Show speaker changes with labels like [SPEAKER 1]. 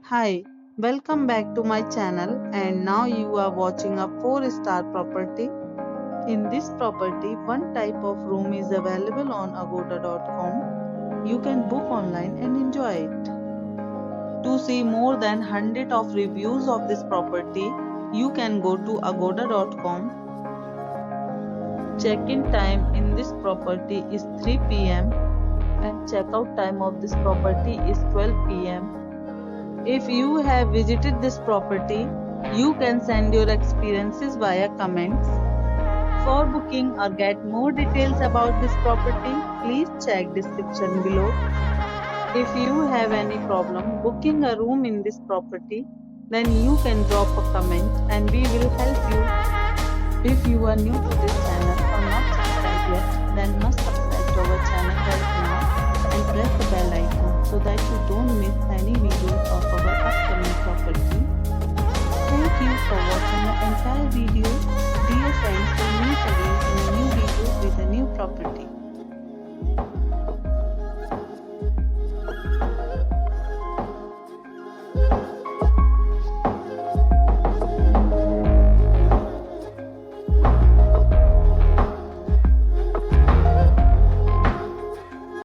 [SPEAKER 1] Hi, welcome back to my channel and now you are watching a 4-star property. In this property, one type of room is available on agoda.com. You can book online and enjoy it. To see more than 100 of reviews of this property, you can go to agoda.com. Check-in time in this property is 3 p.m. and check-out time of this property is 12 p.m. If you have visited this property, you can send your experiences via comments. For booking or get more details about this property, please check description below. If you have any problem booking a room in this property, then you can drop a comment and we will help you. If you are new to this channel or not subscribed yet, then must subscribe to our channel right now and press the bell icon so that you don't